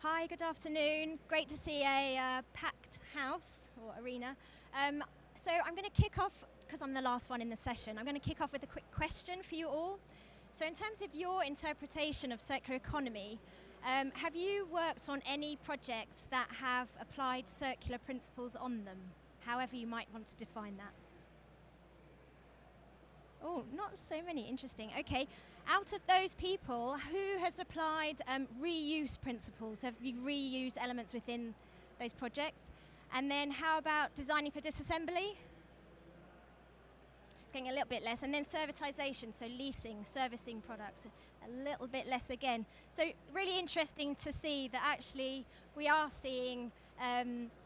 Hi, good afternoon. Great to see a packed house or arena. So I'm going to kick off, because I'm the last one in the session, I'm going to kick off with a quick question for you all. So in terms of your interpretation of circular economy, have you worked on any projects that have applied circular principles on them? However you might want to define that. Oh, not so many. Interesting. Okay. Out of those people, who has applied reuse principles? Have you reused elements within those projects? And then how about designing for disassembly? It's getting a little bit less. And then servitization, so leasing, servicing products, a little bit less again. So really interesting to see that actually we are seeing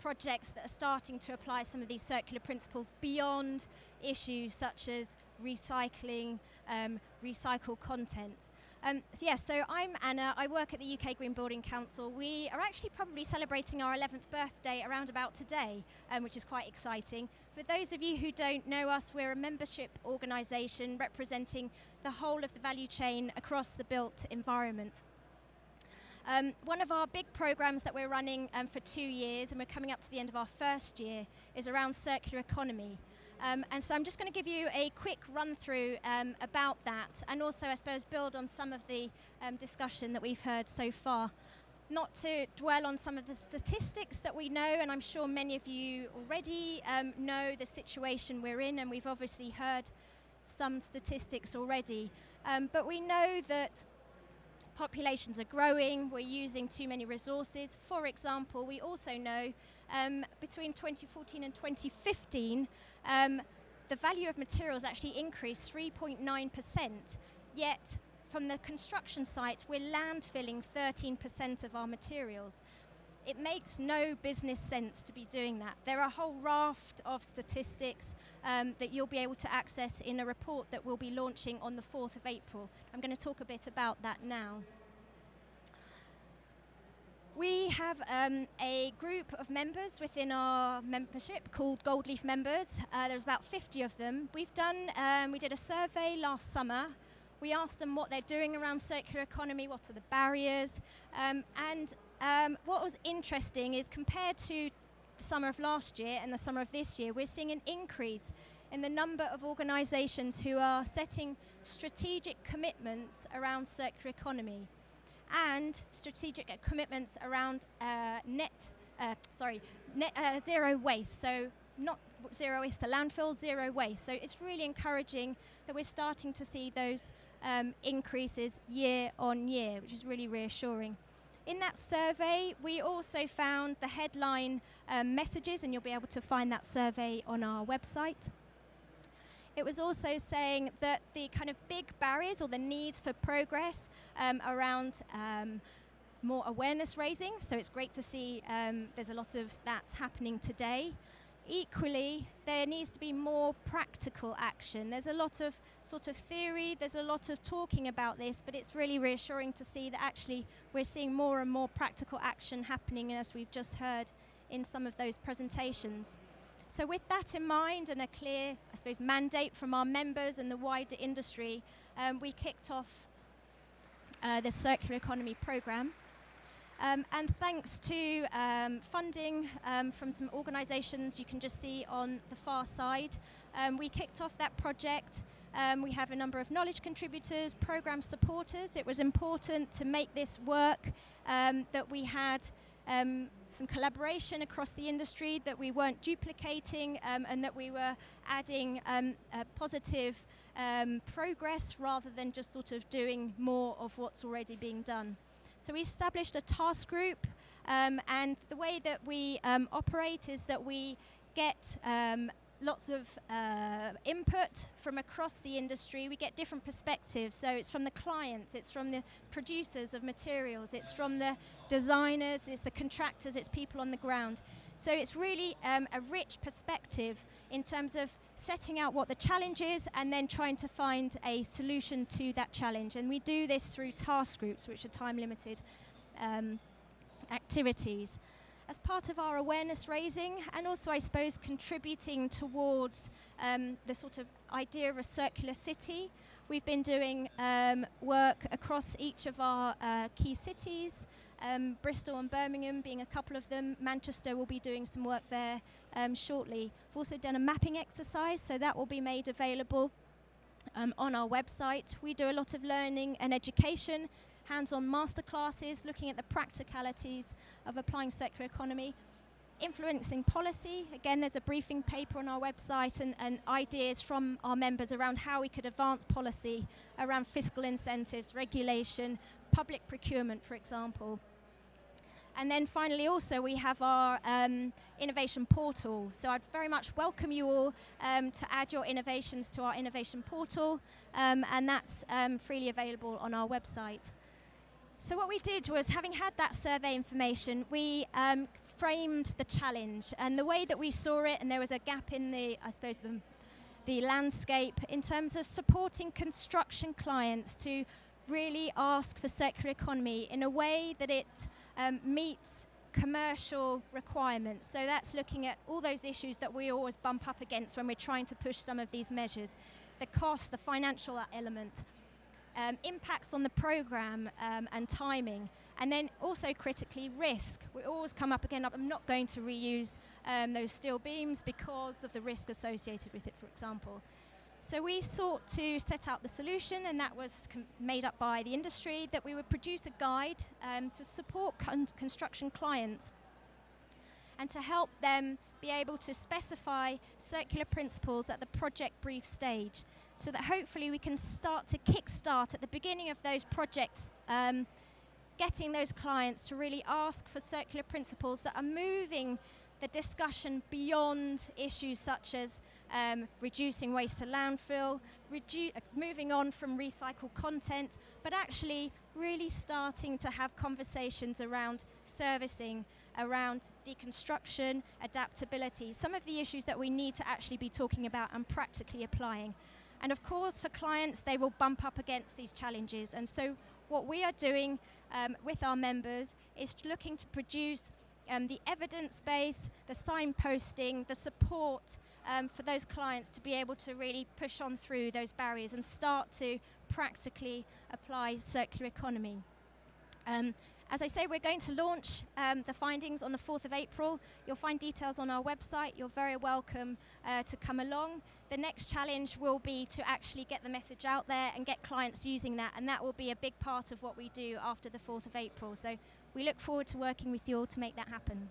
projects that are starting to apply some of these circular principles beyond issues such as recycling, recycled content. So I'm Anna, I work at the UK Green Building Council. We are actually probably celebrating our 11th birthday around about today, which is quite exciting. For those of you who don't know us, we're a membership organisation representing the whole of the value chain across the built environment. One of our big programs that we're running for 2 years, and we're coming up to the end of our first year, is around circular economy. And so I'm just going to give you a quick run through about that, and also I suppose build on some of the discussion that we've heard so far. Not to dwell on some of the statistics that we know, and I'm sure many of you already know the situation we're in, and we've obviously heard some statistics already. But we know that populations are growing, we're using too many resources. For example, we also know between 2014 and 2015, the value of materials actually increased 3.9%, yet from the construction site, we're landfilling 13% of our materials. It makes no business sense to be doing that. There are a whole raft of statistics that you'll be able to access in a report that we'll be launching on the 4th of April. I'm going to talk a bit about that now. We have a group of members within our membership called Gold Leaf members. There's about 50 of them. We did a survey last summer. We asked them what they're doing around circular economy, what are the barriers, what was interesting is compared to the summer of last year and the summer of this year, we're seeing an increase in the number of organisations who are setting strategic commitments around circular economy and strategic commitments around net zero waste. So not zero waste to landfill, zero waste. So it's really encouraging that we're starting to see those increases year on year, which is really reassuring. In that survey, we also found the headline messages, and you'll be able to find that survey on our website. It was also saying that the kind of big barriers or the needs for progress around more awareness raising, so it's great to see there's a lot of that happening today. Equally, there needs to be more practical action. There's a lot of sort of theory, there's a lot of talking about this, but it's really reassuring to see that actually we're seeing more and more practical action happening, as we've just heard in some of those presentations. So with that in mind and a clear, I suppose, mandate from our members and the wider industry, we kicked off the Circular Economy Programme. And thanks to funding from some organisations you can just see on the far side, we kicked off that project. We have a number of knowledge contributors, programme supporters. It was important to make this work, that we had some collaboration across the industry, that we weren't duplicating, and that we were adding positive progress rather than just sort of doing more of what's already being done. So we established a task group, and the way that we operate is that we get lots of input from across the industry. We get different perspectives, so it's from the clients, it's from the producers of materials, it's from the designers, it's the contractors, it's people on the ground. So it's really a rich perspective in terms of setting out what the challenge is and then trying to find a solution to that challenge. And we do this through task groups, which are time-limited activities. As part of our awareness raising, and also I suppose contributing towards the sort of idea of a circular city, we've been doing work across each of our key cities Bristol and Birmingham being a couple of them. Manchester will be doing some work there shortly. We've also done a mapping exercise, so that will be made available on our website. We do a lot of learning and education, hands-on masterclasses, looking at the practicalities of applying circular economy. Influencing policy, again, there's a briefing paper on our website and ideas from our members around how we could advance policy around fiscal incentives, regulation, public procurement, for example. And then finally also we have our innovation portal. So I'd very much welcome you all to add your innovations to our innovation portal, and that's freely available on our website. So what we did was, having had that survey information, we framed the challenge, and the way that we saw it, and there was a gap in the, I suppose, the landscape in terms of supporting construction clients to really ask for circular economy in a way that it meets commercial requirements. So that's looking at all those issues that we always bump up against when we're trying to push some of these measures. The cost, the financial element, impacts on the program and timing, and then also critically risk. We always come up again, I'm not going to reuse those steel beams because of the risk associated with it, for example. So we sought to set out the solution, and that was made up by the industry, that we would produce a guide to support construction clients and to help them be able to specify circular principles at the project brief stage, so that hopefully we can start to kickstart at the beginning of those projects, getting those clients to really ask for circular principles that are moving the discussion beyond issues such as reducing waste to landfill, moving on from recycled content, but actually really starting to have conversations around servicing, around deconstruction, adaptability, some of the issues that we need to actually be talking about and practically applying. And of course, for clients, they will bump up against these challenges. And so what we are doing with our members is looking to produce the evidence base, the signposting, the support for those clients to be able to really push on through those barriers and start to practically apply circular economy. As I say, we're going to launch the findings on the 4th of April. You'll find details on our website. You're very welcome to come along. The next challenge will be to actually get the message out there and get clients using that, and that will be a big part of what we do after the 4th of April. So we look forward to working with you all to make that happen.